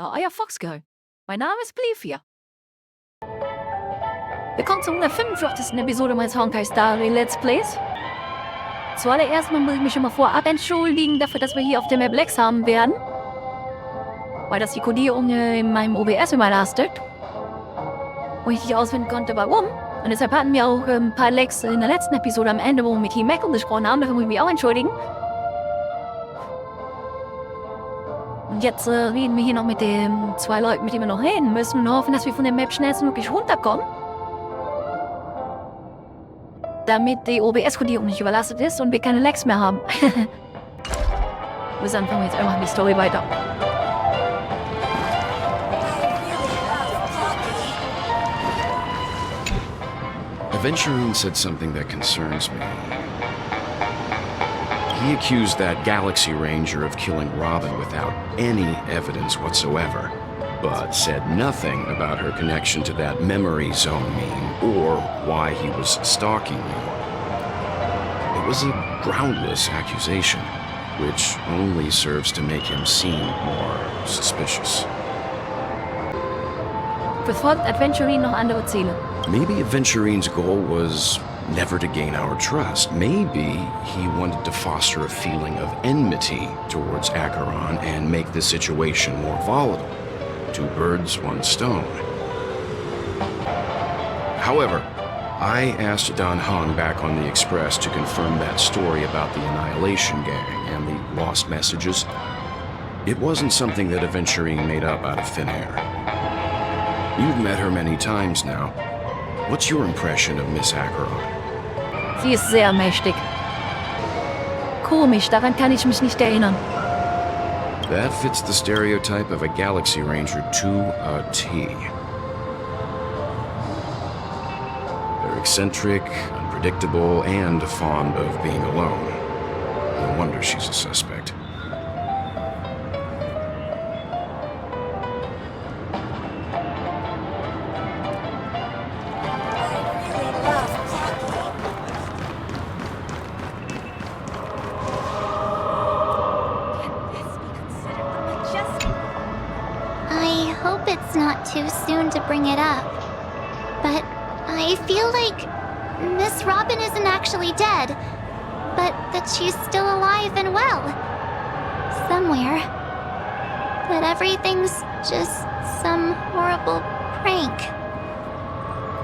Hallo, euer Foxgirl. Mein Name ist Plifia. Willkommen zur 145. Episode meines Honkai Story Let's Plays. Zuallererst mal muss ich mich schon mal vorab entschuldigen dafür, dass wir hier auf der Map Lex haben werden. Weil das die Kodierung in meinem OBS überlastet. Wo ich nicht ausfinden konnte, warum. Und deshalb hatten wir auch ein paar Lags in der letzten Episode am Ende, wo wir mit Team Mac gesprochen haben. Dafür muss ich mich auch entschuldigen. Und jetzt reden wir hier noch mit den zwei Leuten, mit denen wir noch reden müssen und hoffen, dass wir von der Map schnellstmöglich runterkommen. Damit die OBS-Kodierung nicht überlastet ist und wir keine Lags mehr haben. Bis dann fangen wir jetzt einfach die Story weiter. Aventurine said something that concerns me. He accused that Galaxy Ranger of killing Robin without any evidence whatsoever, but said nothing about her connection to that memory zone meme or why he was stalking me. It was a groundless accusation, which only serves to make him seem more suspicious. Verfolgt Aventurine noch andere Ziele? Maybe Aventurine's goal was never to gain our trust. Maybe he wanted to foster a feeling of enmity towards Acheron and make the situation more volatile. Two birds, one stone. However, I asked Don Hung back on the Express to confirm that story about the Annihilation Gang and the lost messages. It wasn't something that Aventurine made up out of thin air. You've met her many times now. What's your impression of Miss Acheron? Sie ist sehr mächtig. Komisch, daran kann ich mich nicht erinnern. That fits the stereotype of a Galaxy Ranger to a T. They're eccentric, unpredictable, and fond of being alone. No wonder she's a suspect. I hope it's not too soon to bring it up, but I feel like Miss Robin isn't actually dead, but that she's still alive and well. Somewhere. That everything's just some horrible prank.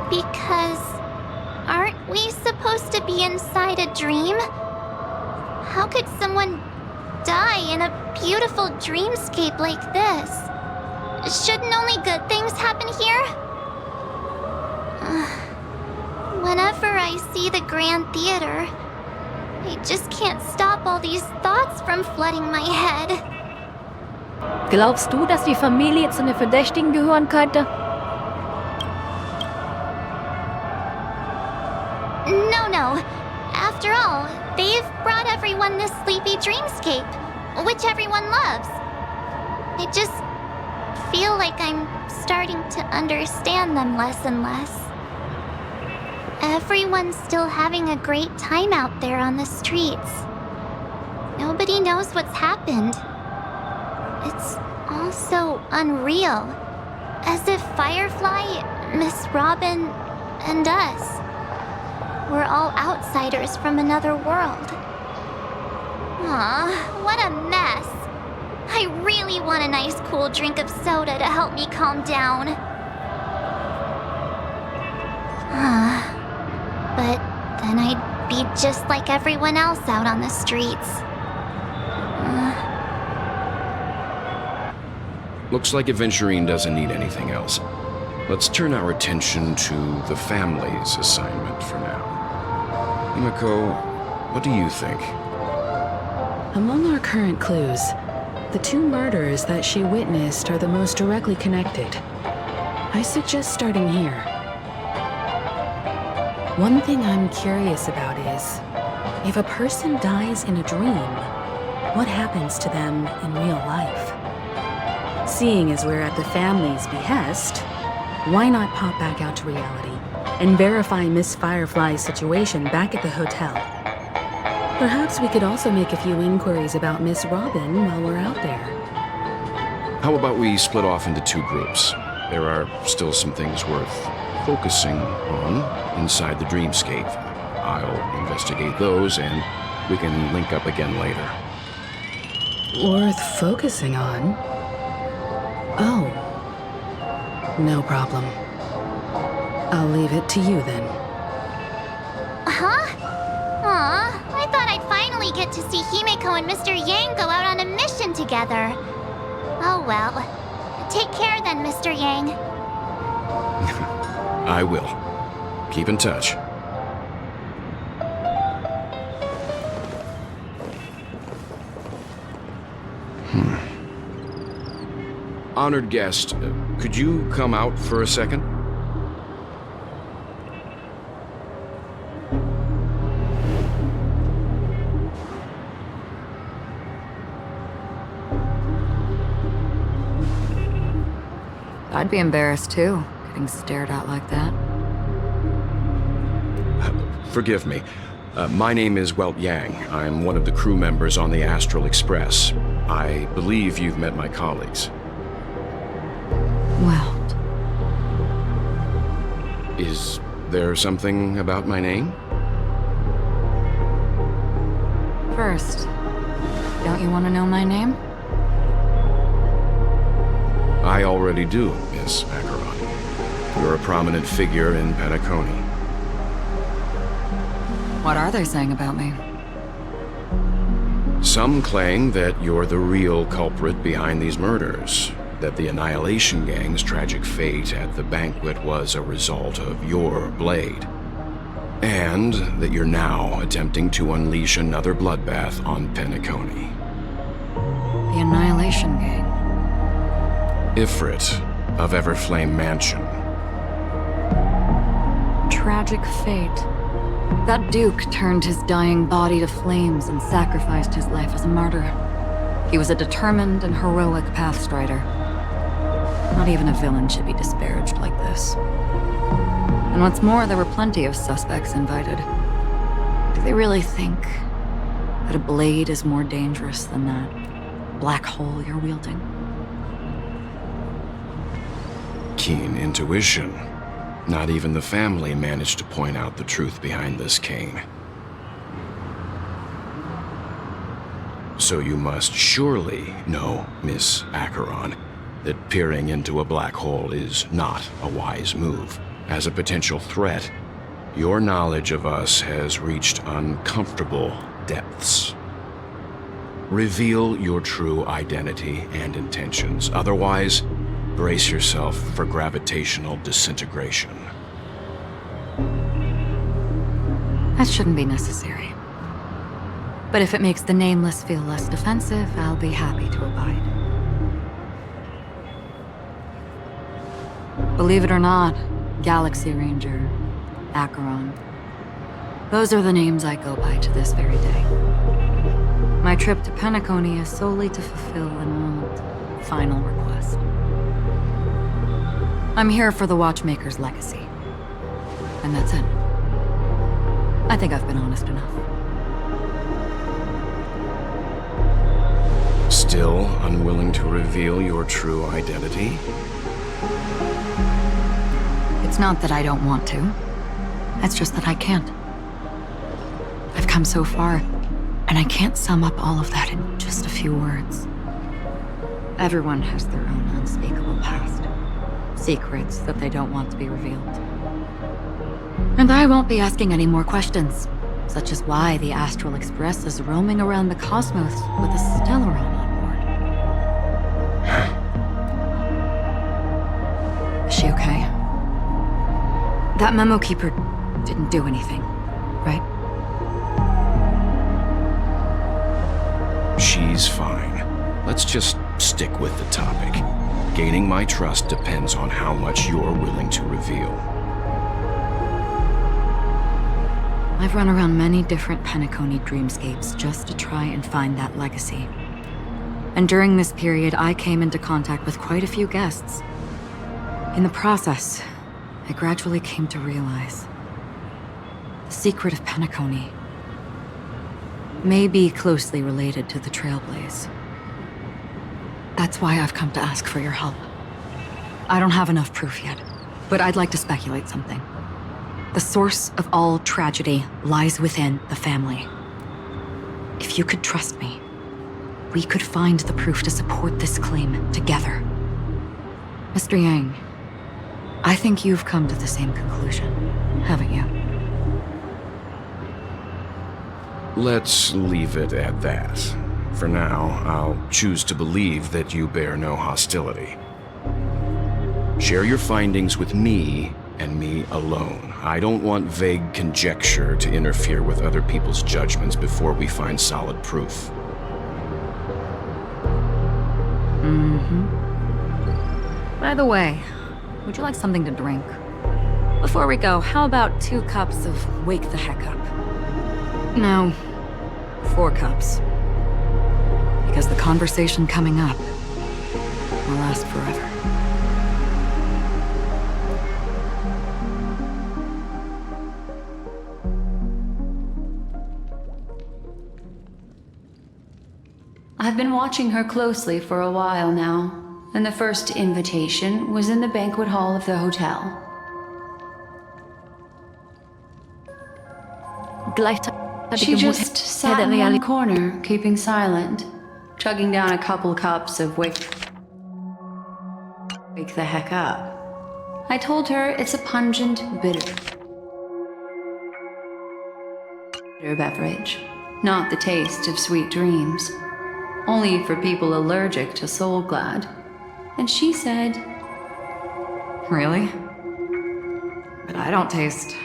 Because aren't we supposed to be inside a dream? How could someone die in a beautiful dreamscape like this? Shouldn't only good things happen here? Whenever I see the Grand Theater, I just can't stop all these thoughts from flooding my head. Glaubst du, dass die Familie zu den Verdächtigen gehören könnte? No. After all, they've brought everyone this sleepy dreamscape, which everyone loves. I just feel like I'm starting to understand them less and less. Everyone's still having a great time out there on the streets. Nobody knows what's happened. It's all so unreal. As if Firefly, Miss Robin, and us were all outsiders from another world. Aw, what a mess. I really want a nice cool drink of soda to help me calm down. But then I'd be just like everyone else out on the streets. Looks like Aventurine doesn't need anything else. Let's turn our attention to the family's assignment for now. Himiko, what do you think? Among our current clues, the two murders that she witnessed are the most directly connected. I suggest starting here. One thing I'm curious about is, if a person dies in a dream, what happens to them in real life? Seeing as we're at the family's behest, why not pop back out to reality and verify Miss Firefly's situation back at the hotel? Perhaps we could also make a few inquiries about Miss Robin while we're out there. How about we split off into two groups? There are still some things worth focusing on inside the dreamscape. I'll investigate those, and we can link up again later. Worth focusing on? Oh. No problem. I'll leave it to you then. Huh? Aw, I thought I'd finally get to see Himeko and Mr. Yang go out on a mission together. Oh well. Take care then, Mr. Yang. I will. Keep in touch. Honored guest, could you come out for a second? I'd be embarrassed too, getting stared at like that. Forgive me. My name is Welt Yang. I'm one of the crew members on the Astral Express. I believe you've met my colleagues. Welt. Is there something about my name? First, don't you want to know my name? I already do, Miss Acheron. You're a prominent figure in Penacony. What are they saying about me? Some claim that you're the real culprit behind these murders, that the Annihilation Gang's tragic fate at the banquet was a result of your blade, and that you're now attempting to unleash another bloodbath on Penacony. The Annihilation Gang. Ifrit of Everflame Mansion. Tragic fate. That Duke turned his dying body to flames and sacrificed his life as a martyr. He was a determined and heroic pathstrider. Not even a villain should be disparaged like this. And what's more, there were plenty of suspects invited. Do they really think that a blade is more dangerous than that black hole you're wielding? Keen intuition. Not even the family managed to point out the truth behind this cane. So you must surely know, Miss Acheron, that peering into a black hole is not a wise move. As a potential threat, your knowledge of us has reached uncomfortable depths. Reveal your true identity and intentions. Otherwise, brace yourself for gravitational disintegration. That shouldn't be necessary. But if it makes the Nameless feel less defensive, I'll be happy to abide. Believe it or not, Galaxy Ranger, Acheron. Those are the names I go by to this very day. My trip to Penacony is solely to fulfill an old, final request. I'm here for the Watchmaker's legacy. And that's it. I think I've been honest enough. Still unwilling to reveal your true identity? It's not that I don't want to. It's just that I can't. I've come so far, and I can't sum up all of that in just a few words. Everyone has their own unspeakable past. Secrets that they don't want to be revealed. And I won't be asking any more questions, such as why the Astral Express is roaming around the cosmos with a Stellaron on board. Is she okay? That memo keeper didn't do anything, right? She's fine. Let's just stick with the topic. Gaining my trust depends on how much you're willing to reveal. I've run around many different Penacony dreamscapes just to try and find that legacy. And during this period, I came into contact with quite a few guests. In the process, I gradually came to realize the secret of Penacony may be closely related to the Trailblaze. That's why I've come to ask for your help. I don't have enough proof yet, but I'd like to speculate something. The source of all tragedy lies within the family. If you could trust me, we could find the proof to support this claim together. Mr. Yang, I think you've come to the same conclusion, haven't you? Let's leave it at that. For now, I'll choose to believe that you bear no hostility. Share your findings with me and me alone. I don't want vague conjecture to interfere with other people's judgments before we find solid proof. By the way, would you like something to drink? Before we go, how about 2 cups of Wake the Heck Up? No, 4 cups. Because the conversation coming up will last forever. I've been watching her closely for a while now, and the first invitation was in the banquet hall of the hotel. She just sat in one corner, keeping silent, chugging down a couple cups of Wake the Heck Up. I told her it's a pungent, bitter beverage, not the taste of sweet dreams. Only for people allergic to Soul Glad. And she said, Really? But I don't taste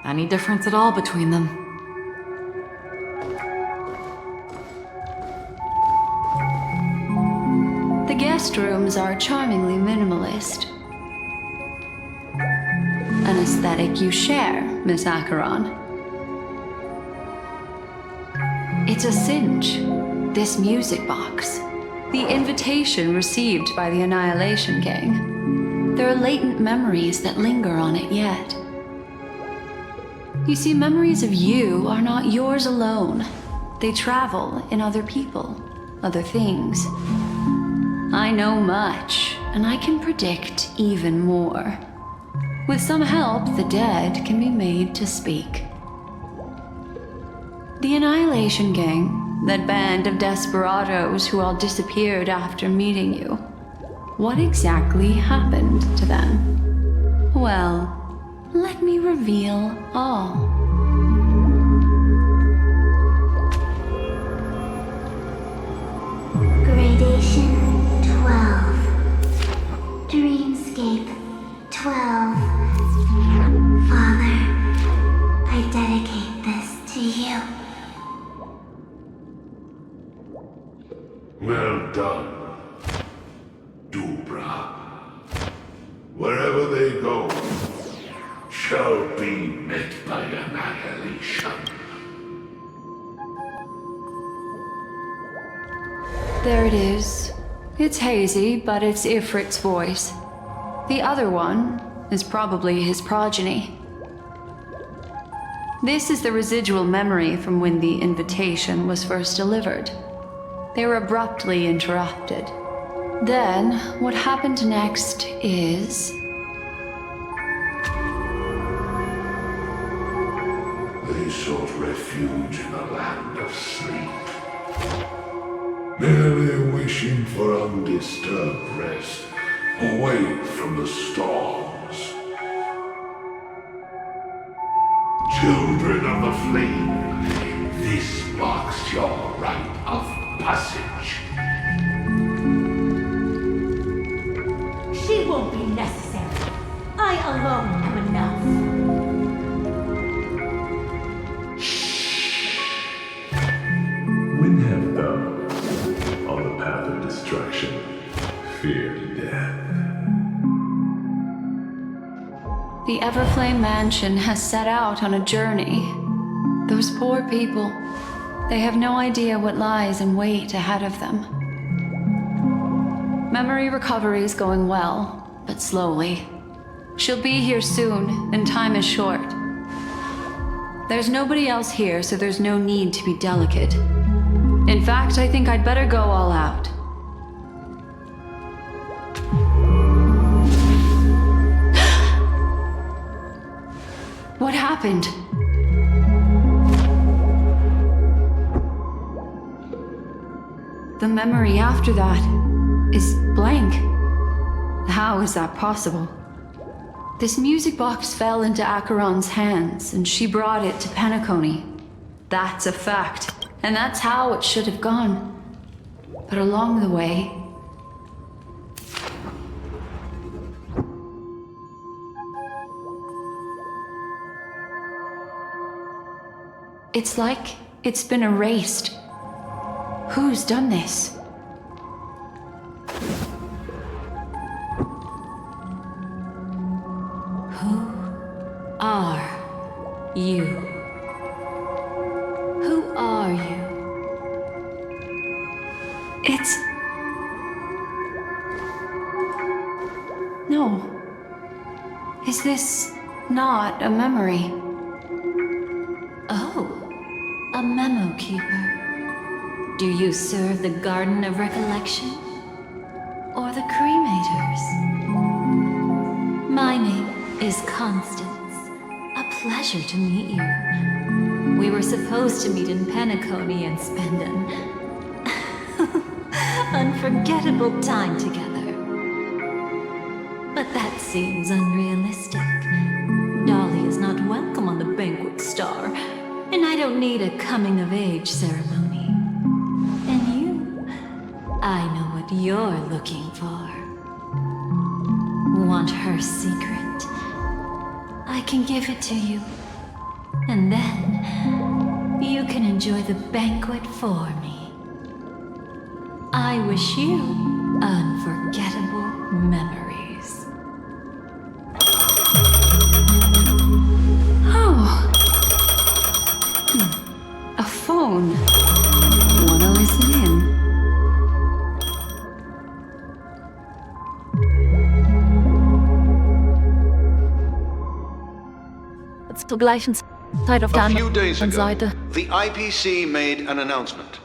any difference at all between them. the guest rooms are charmingly minimalist. An aesthetic you share, Miss Acheron. It's a cinch. This music box. The invitation received by the Annihilation Gang. There are latent memories that linger on it yet. You see, memories of you are not yours alone. They travel in other people, other things. I know much, and I can predict even more. With some help, the dead can be made to speak. The Annihilation Gang, that band of desperados who all disappeared after meeting you. What exactly happened to them? Well, let me reveal all. Gradation 12. Dreamscape 12. Father, I dedicate this to you. Well done, Dubra. Wherever they go, shall be met by annihilation. There it is. It's hazy, but it's Ifrit's voice. The other one is probably his progeny. This is the residual memory from when the invitation was first delivered. They were abruptly interrupted. Then, what happened next is... They sought refuge in a land of sleep, merely wishing for undisturbed rest, away from the storms. Children of the flame, this marks your rite of passage. She won't be necessary. I alone am enough. When have thou, on the path of destruction, feared death? The Everflame Mansion has set out on a journey. Those poor people, they have no idea what lies in wait ahead of them. Memory recovery is going well, but slowly. She'll be here soon, and time is short. There's nobody else here, so there's no need to be delicate. In fact, I think I'd better go all out. happened? The memory after that is blank. How is that possible? This music box fell into Acheron's hands, and she brought it to Penacony. That's a fact, and that's how it should have gone. But along the way... it's like it's been erased. Who's done this? Who are you? Who are you? It's... no. Is this not a memory? Oh, a memo keeper. Do you serve the Garden of Recollection? Or the Cremators? My name is Constance. A pleasure to meet you. We were supposed to meet in Penacony and spend an unforgettable time together. But that seems unrealistic. Dolly is not welcome on the Banquet Star, and I don't need a coming-of-age ceremony. And you, I know what you're looking for. Want her secret? I can give it to you. And then, you can enjoy the banquet for me. I wish you unforgettable memories. Oh. A phone. Wanna listen in? Zur gleichen Zeit auf der A few days anderen ago, Seite. the IPC made an announcement.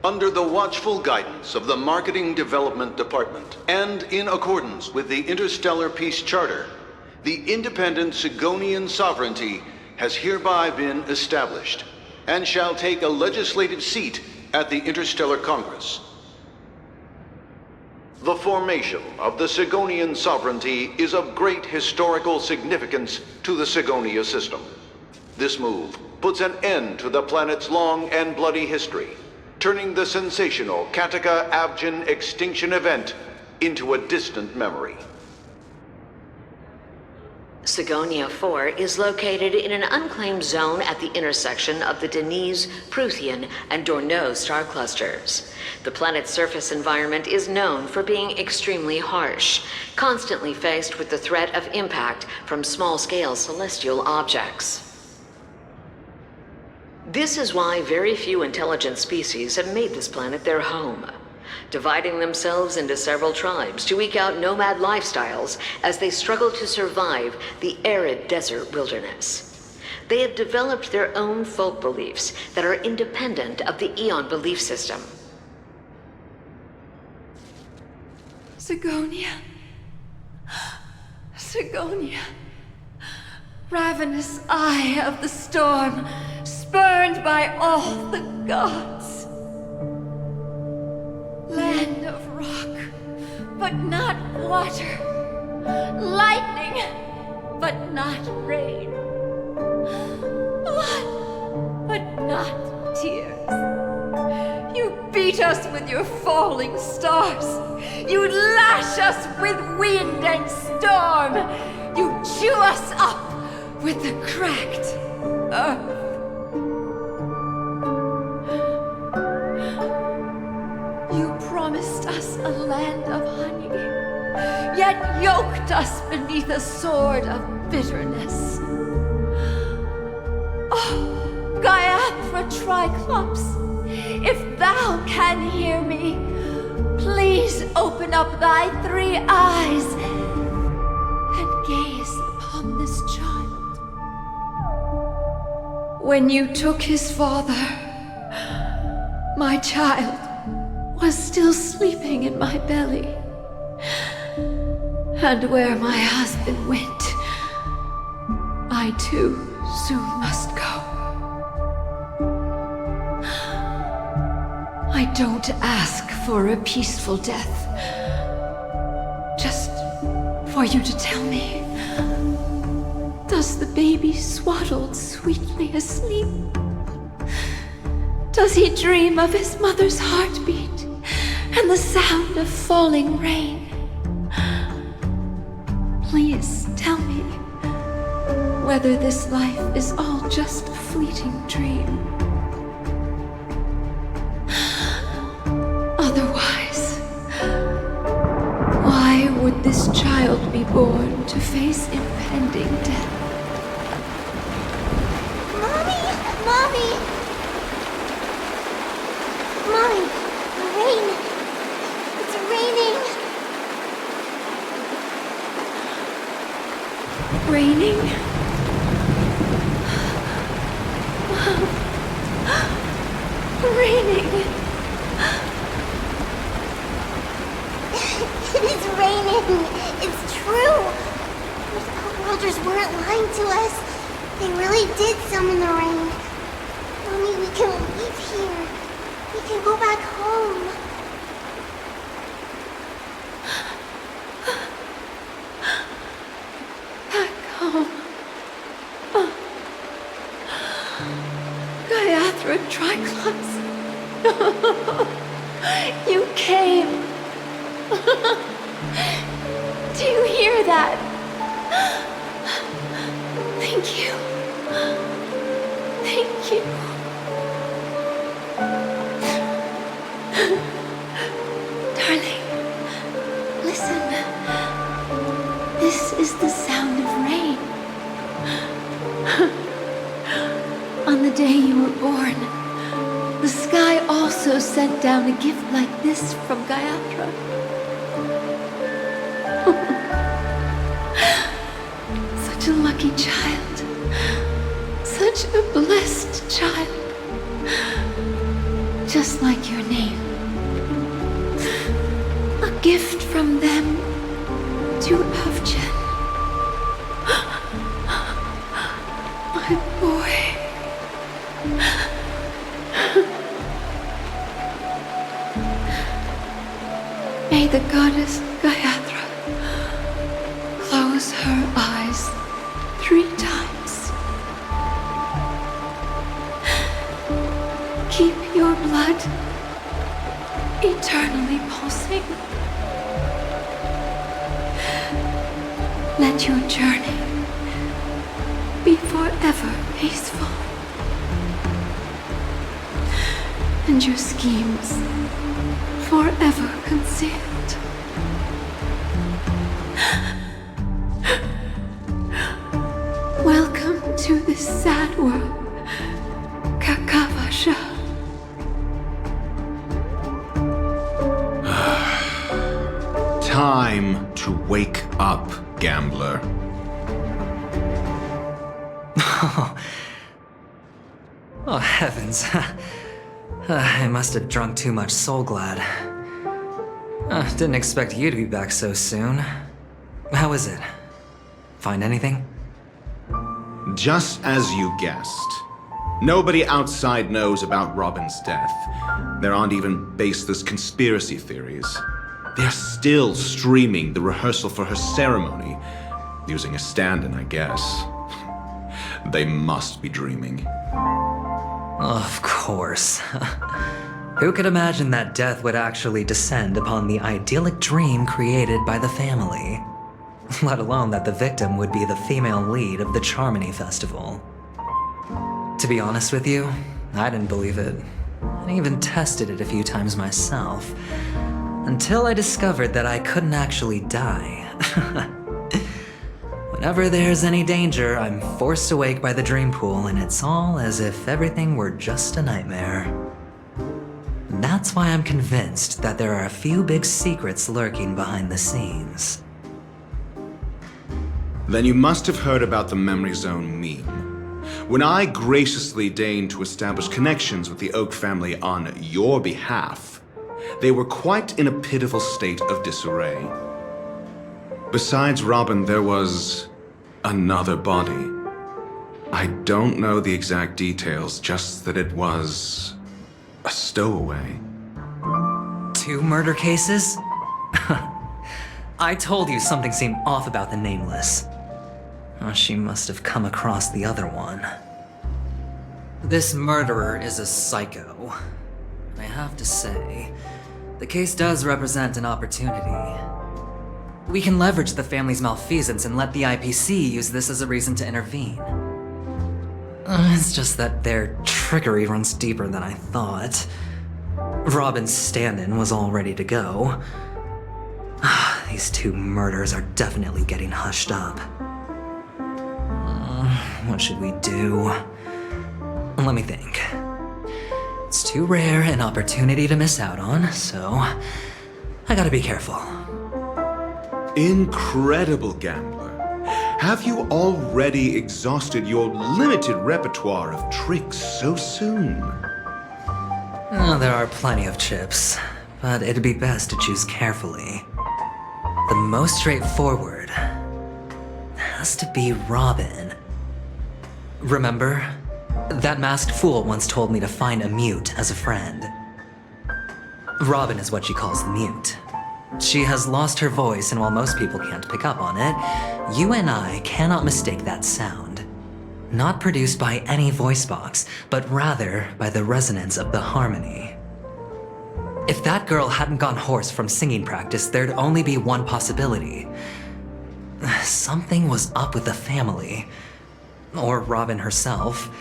Under the watchful guidance of the Marketing Development Department, and in accordance with the Interstellar Peace Charter, the independent Sigonian sovereignty has hereby been established, and shall take a legislative seat at the Interstellar Congress. The formation of the Sigonian sovereignty is of great historical significance to the Sigonia system. This move puts an end to the planet's long and bloody history, turning the sensational Kataka-Abjin extinction event into a distant memory. Sigonia 4 is located in an unclaimed zone at the intersection of the Denise, Prothean, and Dorneau star clusters. The planet's surface environment is known for being extremely harsh, constantly faced with the threat of impact from small-scale celestial objects. This is why very few intelligent species have made this planet their home, dividing themselves into several tribes to eke out nomad lifestyles as they struggle to survive the arid desert wilderness. They have developed their own folk beliefs that are independent of the Eon belief system. Sigonia. Sigonia. Ravenous eye of the storm, spurned by all the gods. Land of rock, but not water. Lightning, but not rain. Blood, but not tears. You beat us with your falling stars. You lash us with wind and storm. You chew us up with the cracked earth. You promised us a land of honey, yet yoked us beneath a sword of bitterness. Oh, Gaiathra Triclops, if thou can hear me, please open up thy 3 eyes and gaze upon this child. When you took his father, my child was still sleeping in my belly. And where my husband went, I too soon must go. I don't ask for a peaceful death. Just for you to tell me, does the baby swaddled sweetly asleep? Does he dream of his mother's heartbeat and the sound of falling rain? Please tell me whether this life is all just a fleeting dream. Otherwise, why would this child be born to face impending death? Mommy! Mommy! Mommy! The rain! It's raining! Raining? Raining! It is raining! It's true! Those outworlders weren't lying to us. They really did summon the rain. Mommy, we can leave here. We can go back home. Back home. Gayatri Triclops. You came. Do you hear that? Thank you. Thank you. Darling, listen. This is the sound of rain. On the day you were born, the sky also sent down a gift like this from Gayatri. Such a lucky child. Such a blessed child. Just like your name. A gift from them to Avjen. My boy. May the goddess Gayatri close her eyes 3 times. Keep your blood eternally pulsing. Let your journey be forever peaceful. And your schemes forever concealed. Welcome to this sad world, Kakavasha. Time to wake up, gambler. Oh, heavens. I must have drunk too much Soul Glad. Didn't expect you to be back so soon. How is it? Find anything? Just as you guessed. Nobody outside knows about Robin's death. There aren't even baseless conspiracy theories. They're still streaming the rehearsal for her ceremony, using a stand-in, I guess. They must be dreaming. Of course. Who could imagine that death would actually descend upon the idyllic dream created by the family? Let alone that the victim would be the female lead of the Charmony Festival. To be honest with you, I didn't believe it. I even tested it a few times myself. Until I discovered that I couldn't actually die. Whenever there's any danger, I'm forced awake by the dream pool, and it's all as if everything were just a nightmare. That's why I'm convinced that there are a few big secrets lurking behind the scenes. Then you must have heard about the Memory Zone meme. When I graciously deigned to establish connections with the Oak family on your behalf, they were quite in a pitiful state of disarray. Besides Robin, there was another body. I don't know the exact details, just that it was a stowaway. 2 murder cases? I told you something seemed off about the Nameless. Oh, she must have come across the other one. This murderer is a psycho. I have to say, the case does represent an opportunity. We can leverage the family's malfeasance and let the IPC use this as a reason to intervene. It's just that their trickery runs deeper than I thought. Robin's stand-in was all ready to go. These 2 murders are definitely getting hushed up. What should we do? Let me think. It's too rare an opportunity to miss out on, so I gotta be careful. Incredible gambler. Have you already exhausted your limited repertoire of tricks so soon? There are plenty of chips, but it'd be best to choose carefully. The most straightforward has to be Robin. Remember? That masked fool once told me to find a mute as a friend. Robin is what she calls the mute. She has lost her voice, and while most people can't pick up on it, you and I cannot mistake that sound. Not produced by any voice box, but rather by the resonance of the harmony. If that girl hadn't gone hoarse from singing practice, there'd only be one possibility. Something was up with the family. Or Robin herself.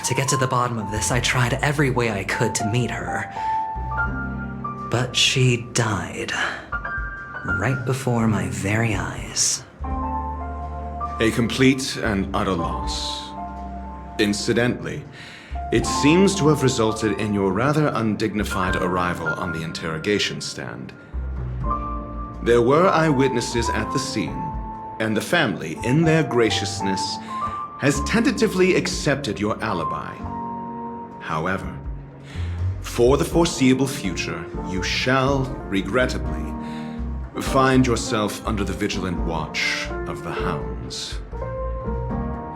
To get to the bottom of this, I tried every way I could to meet her. But she died. Right before my very eyes. A complete and utter loss. Incidentally, it seems to have resulted in your rather undignified arrival on the interrogation stand. There were eyewitnesses at the scene, and the family, in their graciousness, has tentatively accepted your alibi. However, for the foreseeable future, you shall, regrettably, find yourself under the vigilant watch of the hounds.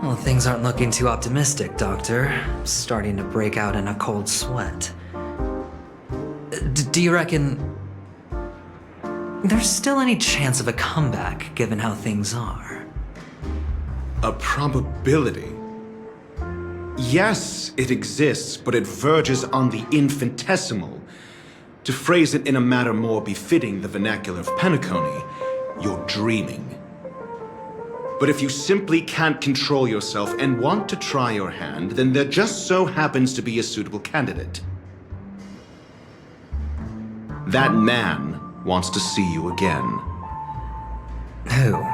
Well, things aren't looking too optimistic, Doctor. I'm starting to break out in a cold sweat. Do you reckon there's still any chance of a comeback, given how things are? A probability? Yes, it exists, but it verges on the infinitesimal. To phrase it in a manner more befitting the vernacular of Penacony, you're dreaming. But if you simply can't control yourself and want to try your hand, then there just so happens to be a suitable candidate. That man wants to see you again. Who?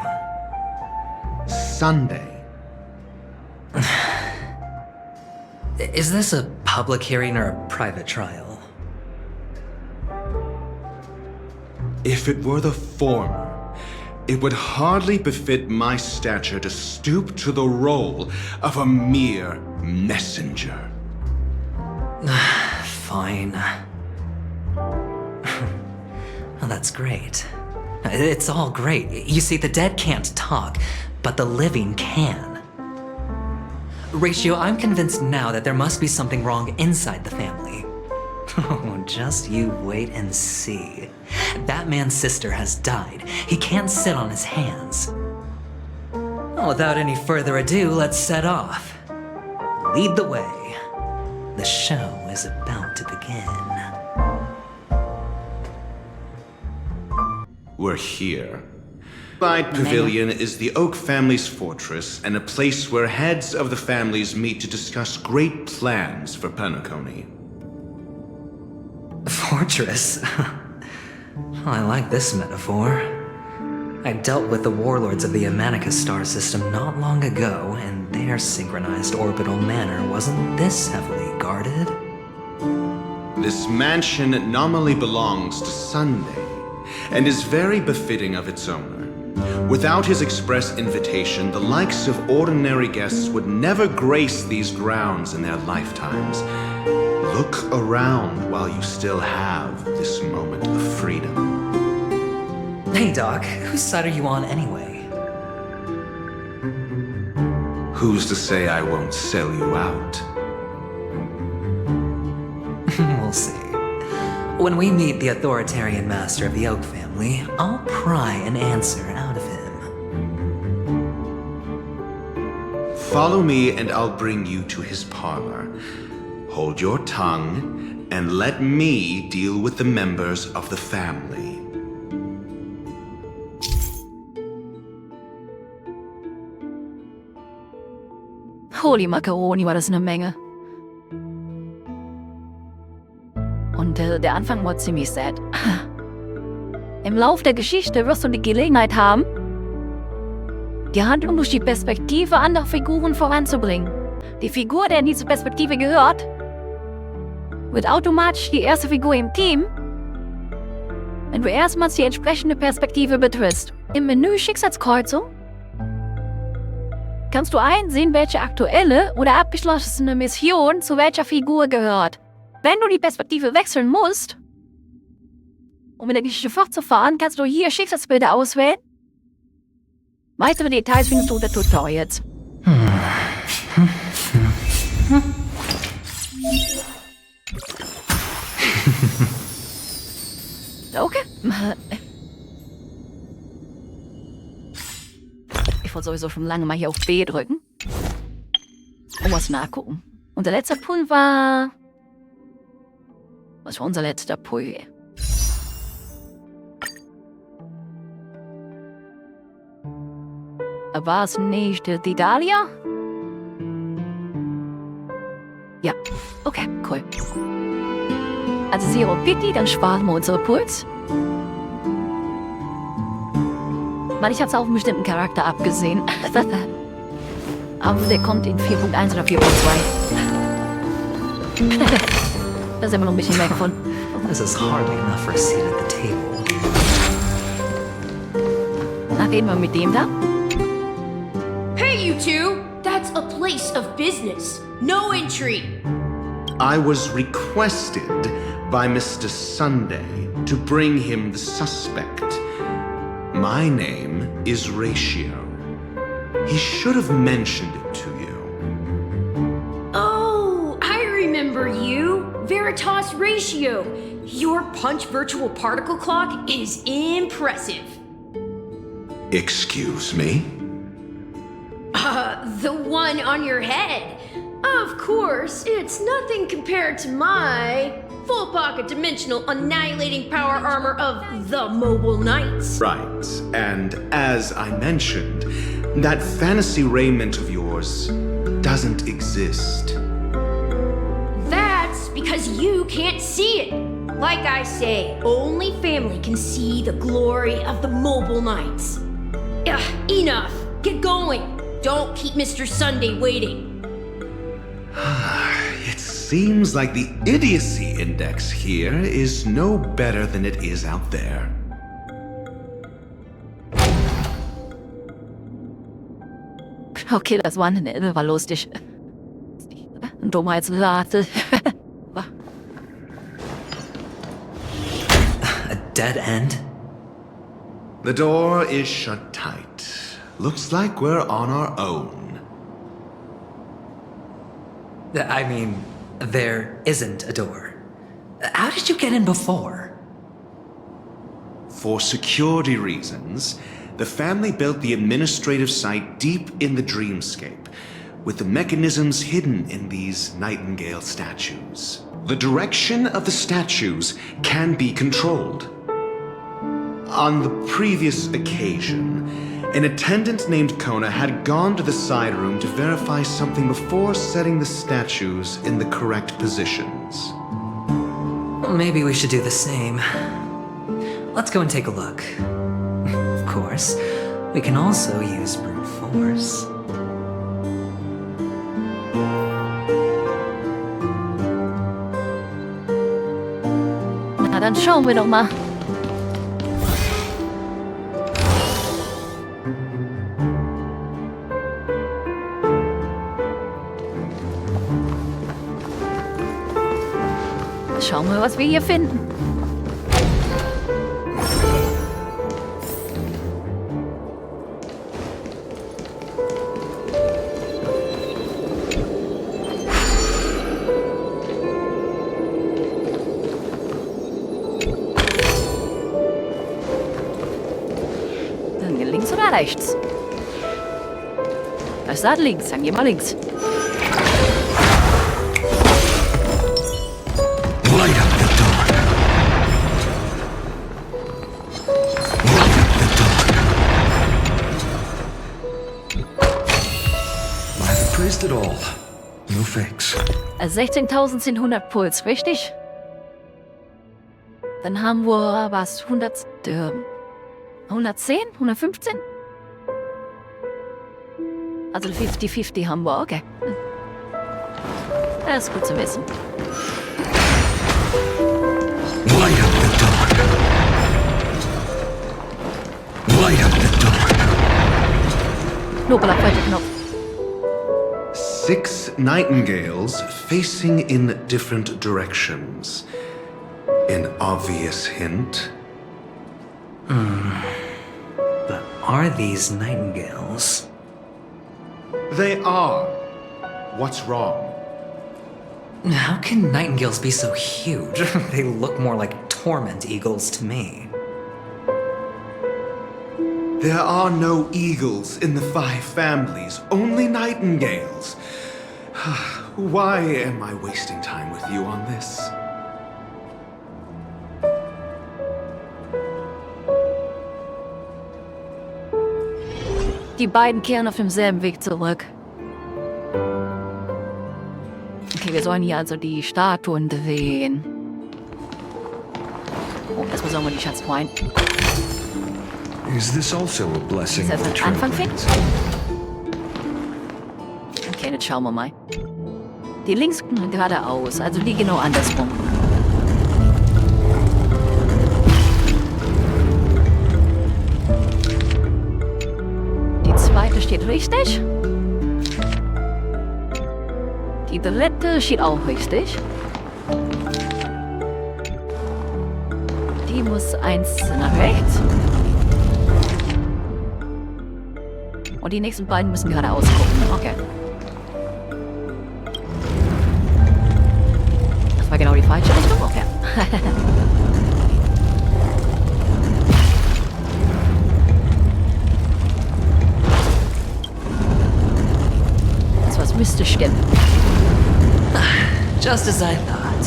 Sunday. Is this a public hearing or a private trial? If it were the former, it would hardly befit my stature to stoop to the role of a mere messenger. Fine. Well, that's great. It's all great. You see, the dead can't talk, but the living can. Ratio, I'm convinced now that there must be something wrong inside the family. Oh, just you wait and see. That man's sister has died. He can't sit on his hands. Well, without any further ado, let's set off. Lead the way. The show is about to begin. We're here. Side Pavilion is the Oak family's fortress and a place where heads of the families meet to discuss great plans for Penacony. Fortress? I like this metaphor. I dealt with the warlords of the Amanicus star system not long ago, and their synchronized orbital manor wasn't this heavily guarded. This mansion nominally belongs to Sunday, and is very befitting of its owner. Without his express invitation, the likes of ordinary guests would never grace these grounds in their lifetimes. Look around while you still have this moment of freedom. Hey, Doc, whose side are you on anyway? Who's to say I won't sell you out? We'll see. When we meet the authoritarian master of the Oak family, I'll pry an answer out of him. Follow me and I'll bring you to his parlor. Hold your tongue and let me deal with the members of the family. Holy Macaroni, war das eine Menge. Und der Anfang war ziemlich sad. Im Lauf der Geschichte wirst du die Gelegenheit haben, die Handlung durch die Perspektive anderer Figuren voranzubringen. Die Figur, der in diese Perspektive gehört, wird automatisch die erste Figur im Team, wenn du erstmals die entsprechende Perspektive betrittst. Im Menü Schicksalskreuzung kannst du einsehen, welche aktuelle oder abgeschlossene Mission zu welcher Figur gehört. Wenn du die Perspektive wechseln musst, um in der Geschichte fortzufahren, kannst du hier Schicksalsbilder auswählen. Weitere Details findest du in der Tutorials. Okay. Ich wollte sowieso schon lange mal hier auf B drücken. Und was nachgucken. Unser letzter Pull war... Was war unser letzter Pull? War es nicht die Dahlia? Ja, okay, cool. Also Zero Pity, dann sparen wir unsere Puls. Weil ich habe es auf einen bestimmten Charakter abgesehen. Aber der kommt in 4.1 oder 4.2. Da sind wir noch ein bisschen mehr gefunden. This is hardly enough for a seat at the table. Na, reden wir mit dem da? Hey, you two! That's a place of business. No entry. I was requested by Mr. Sunday to bring him the suspect. My name is Ratio. He should have mentioned it to you. Oh, I remember you. Veritas Ratio. Your punch virtual particle clock is impressive. Excuse me? The one on your head. Of course, it's nothing compared to my full pocket dimensional annihilating power armor of the Mobile Knights. Right, and as I mentioned, that fantasy raiment of yours doesn't exist. That's because you can't see it. Like I say, only family can see the glory of the Mobile Knights. Enough. Get going. Don't keep Mr. Sunday waiting. It seems like the idiocy index here is no better than it is out there. Okay, das Wochenende war lustig. Dummheitslate. A dead end? The door is shut tight. Looks like we're on our own. I mean, there isn't a door. How did you get in before? For security reasons, the family built the administrative site deep in the dreamscape, with the mechanisms hidden in these nightingale statues. The direction of the statues can be controlled. On the previous occasion, an attendant named Kona had gone to the side room to verify something before setting the statues in the correct positions. Maybe we should do the same. Let's go and take a look. Of course, we can also use brute force. Na, dann schauen wir doch mal. Schauen wir, was wir hier finden. links oder rechts? Das ist links, dann gehen wir links. Light up the dark. Light up the dark. I've praised it all. No fakes. 16.100 Puls, richtig? Dann haben wir, was, 110? 115? Also 50-50 haben wir, okay. Das ist gut zu wissen. Light up the dark. Light up the dark. Nobler zweiter Knopf. 6 nightingales facing in different directions. An obvious hint. But are these nightingales? They are. What's wrong? How can nightingales be so huge? They look more like torment eagles to me. There are no eagles in the 5 families, only nightingales. Why am I wasting time with you on this? Die beiden kehren auf demselben Weg zurück. Okay, wir sollen hier also die Statuen drehen. Oh, erstmal sollen wir die Schatztruhen. Is this also a blessing Ist of das the ein Anfang finden? Trailblades? Okay, jetzt schauen wir mal. Die links geradeaus, also die genau andersrum. Die zweite steht richtig. Die dritte steht auch richtig. Die muss eins nach rechts. Und die nächsten beiden müssen geradeaus gucken. Okay. Das war genau die falsche Richtung. Okay. Das war's mystisch, gell? Just as I thought.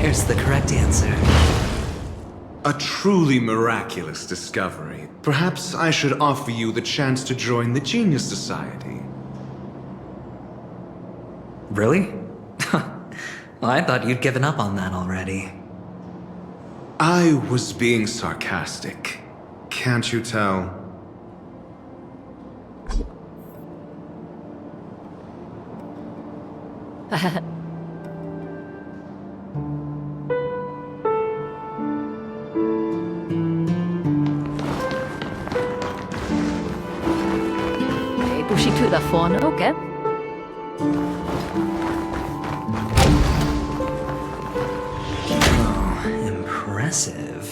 Here's the correct answer. A truly miraculous discovery. Perhaps I should offer you the chance to join the Genius Society. Really? Well, I thought you'd given up on that already. I was being sarcastic. Can't you tell? Okay, durch die Tür da vorne, okay. Oh, impressive.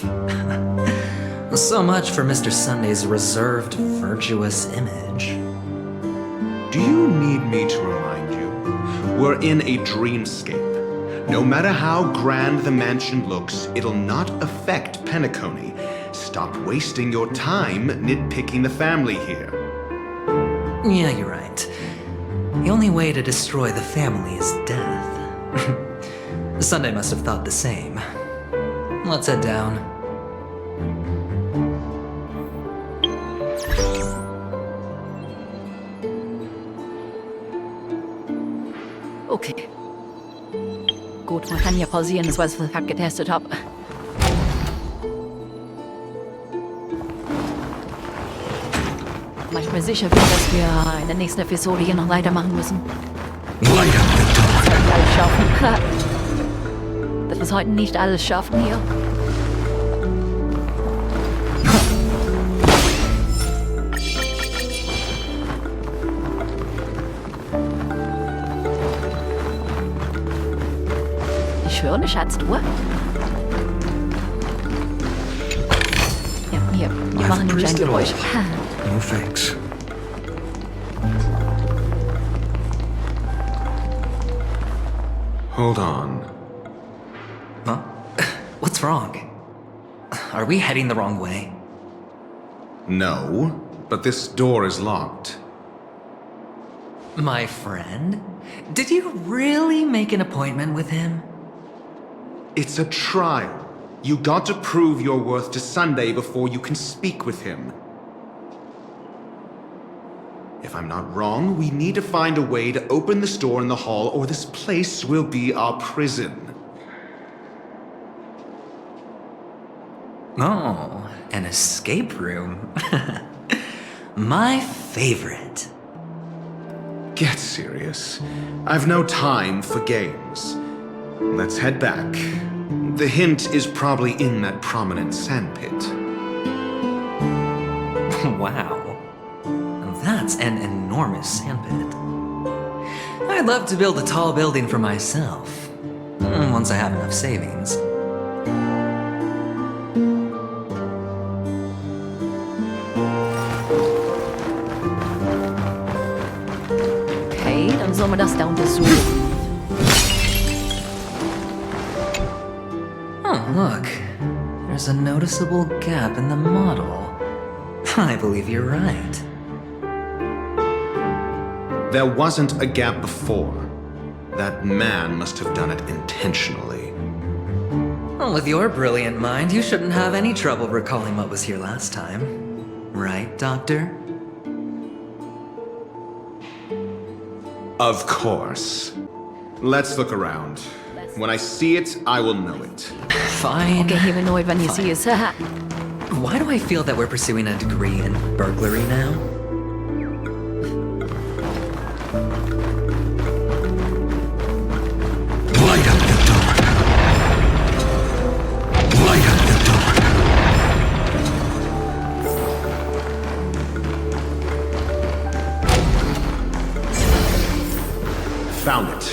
So much for Mr. Sunday's reserved, virtuous image. Do you need me to remind you? We're in a dreamscape. No matter how grand the mansion looks, it'll not affect Penacony. Stop wasting your time nitpicking the family here. Yeah, you're right. The only way to destroy the family is death. Sunday must have thought the same. Let's head down. Okay. Gut, man kann hier pausieren, das war das, was ich getestet habe. Manchmal sicher bin, dass wir in der nächsten Episode hier noch weitermachen müssen. Dass wir nicht alles schaffen. Dass wir es heute nicht alles schaffen hier. Ich höre eine Schatztruhe. Ja, hier. Wir machen nämlich ein Geräusch. No fakes. Hold on. Huh? What's wrong? Are we heading the wrong way? No, but this door is locked. My friend? Did you really make an appointment with him? It's a trial. You got to prove your worth to Sunday before you can speak with him. If I'm not wrong, we need to find a way to open this door in the hall, or this place will be our prison. Oh, an escape room. My favorite. Get serious. I've no time for games. Let's head back. The hint is probably in that prominent sandpit. Wow. That's an enormous sandpit. I'd love to build a tall building for myself. Once I have enough savings. Okay, dann sollen wir das da untersuchen. Oh, look. There's a noticeable gap in the model. I believe you're right. There wasn't a gap before. That man must have done it intentionally. Well, with your brilliant mind, you shouldn't have any trouble recalling what was here last time. Right, Doctor? Of course. Let's look around. When I see it, I will know it. Fine. Okay, hier wir neu, wenn ihr sie ist. Haha. Why do I feel that we're pursuing a degree in burglary now? Light up the dark. Light up the dark. Found it.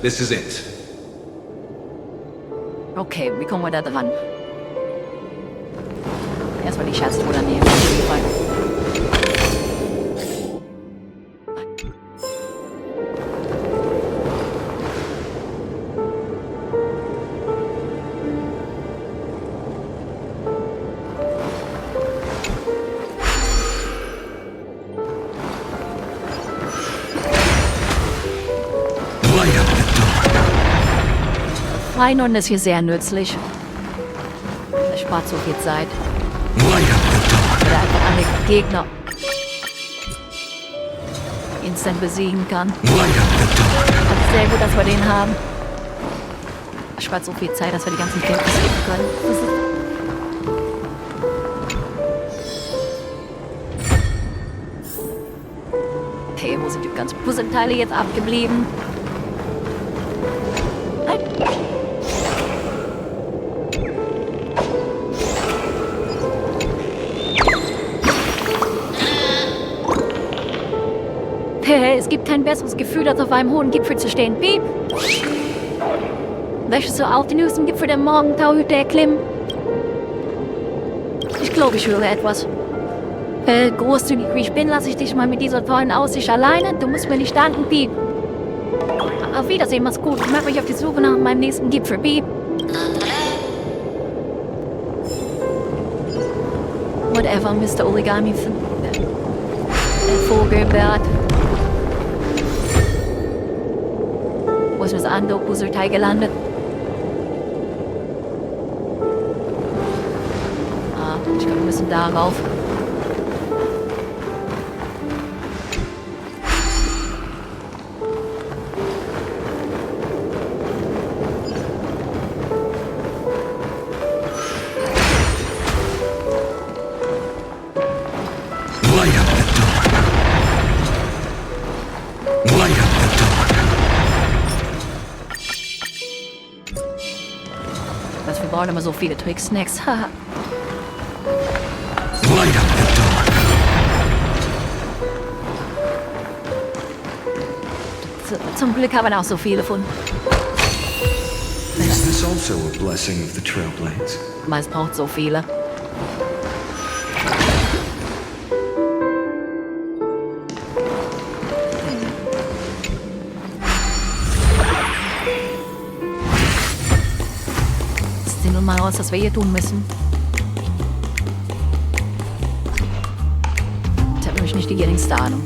This is it. Okay, wie kommen wir da dran? Erstmal die Schatztruhe nehmen. Auf jeden Fall. Reinhorn ist hier sehr nützlich. Er spart so viel Zeit. Oder einfach alle Gegner instant besiegen kann. Also sehr gut, dass wir den haben. Er spart so viel Zeit, dass wir die ganzen Kämpfe skippen können. Okay, wo sind die ganzen Puzzleteile jetzt abgeblieben? Es gibt kein besseres Gefühl, als auf einem hohen Gipfel zu stehen. Piep! Möchtest du auf den höchsten Gipfel der Morgentauhütte erklimmen? Ich glaube, ich höre etwas. Großzügig wie ich bin, lasse ich dich mal mit dieser tollen Aussicht alleine. Du musst mir nicht danken, Piep. Auf Wiedersehen, mach's gut. Ich mache mich auf die Suche nach meinem nächsten Gipfel, Piep. Whatever, Mr. Origami. Der Vogelbert. Wo ist das andere Puzzleteil gelandet? Ah, ich glaube, wir müssen darauf. Wir brauchen immer so viele Trick-Snacks. Haha. Zum Glück haben wir auch so viele von. Is this also a blessing of the Trailblades? Es braucht so viele. Sehen wir mal aus, was wir hier tun müssen. nicht die geringste Ahnung.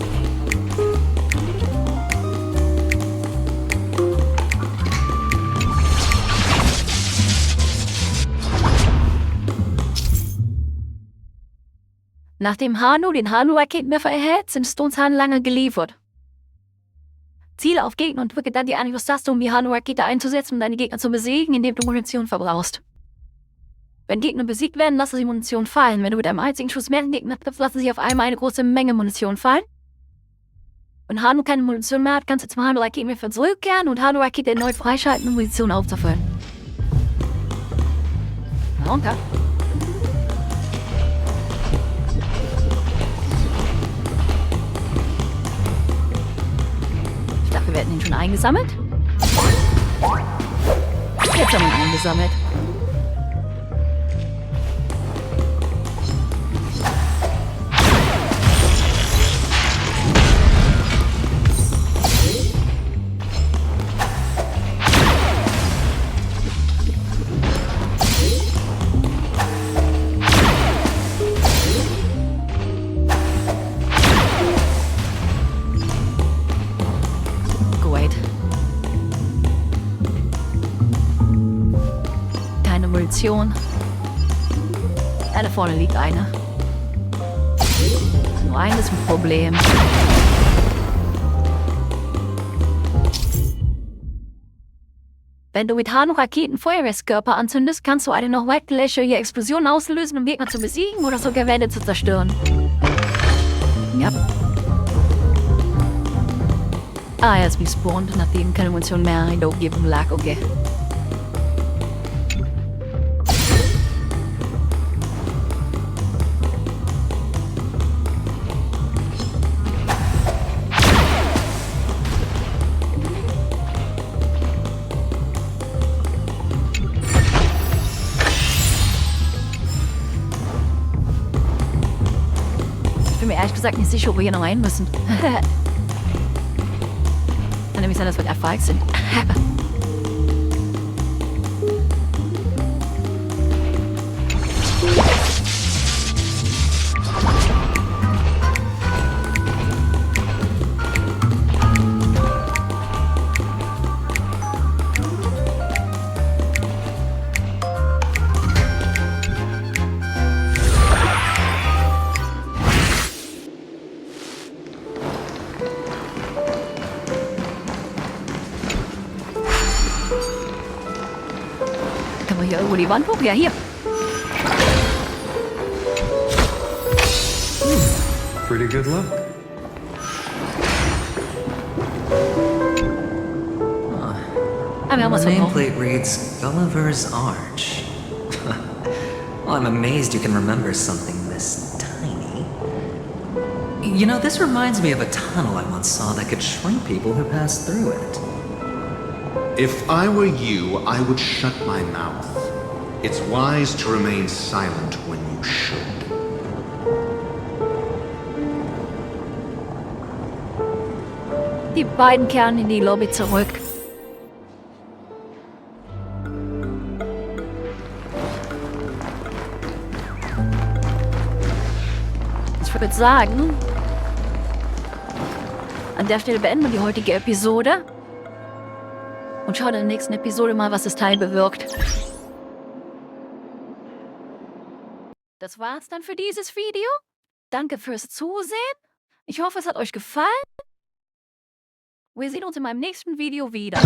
Nachdem Hanu den Hanu-Raketenwerfer erhält, sind Stones Handlanger geliefert. Ziele auf Gegner und drücke dann die Anivus-Taste, um die Hanu-Rakete einzusetzen und deine Gegner zu besiegen, indem du Munition verbrauchst. Wenn Gegner besiegt werden, lassen sie Munition fallen. Wenn du mit einem einzigen Schuss mehrere Gegner triffst, lassen sie auf einmal eine große Menge Munition fallen. Wenn Hanu keine Munition mehr hat, kannst du zum Hanu-Raketenwerfer zurückkehren und Hanu-Rakete erneut freischalten, um Munition aufzufüllen. Na und da? Ich dachte, wir hätten ihn schon eingesammelt. Jetzt haben wir ihn eingesammelt. Munition. Ja, da vorne liegt eine. Nur ein ist ein Problem. Wenn du mit Hanu-Raketen Feuerwehrskörper anzündest, kannst du eine noch weit gelöschige Explosion auslösen, um Gegner zu besiegen oder sogar Wände zu zerstören. Ja. Ah, er ist respawned, nachdem keine Munition mehr in der Umgebung lag. Okay. Ich bin mir ehrlich gesagt nicht sicher, wo wir hier noch rein müssen. Kann nämlich sein, dass wir erfolgt sind. Kann man hier irgendwo die Wand hoch? Ja, hier. Pretty good look. Ah, wir haben was The verbraucht. nameplate reads Gulliver's Arch. Well, I'm amazed you can remember something this tiny. You know, this reminds me of a tunnel I once saw that could shrink people who passed through it. If I were you, I would shut my mouth. It's wise to remain silent when you should. Die beiden kehren in die Lobby zurück. Ich würde sagen, an der Stelle beenden wir die heutige Episode und schauen in der nächsten Episode mal, was das Teil bewirkt. Das war's dann für dieses Video. Danke fürs Zusehen. Ich hoffe, es hat euch gefallen. Wir sehen uns in meinem nächsten Video wieder.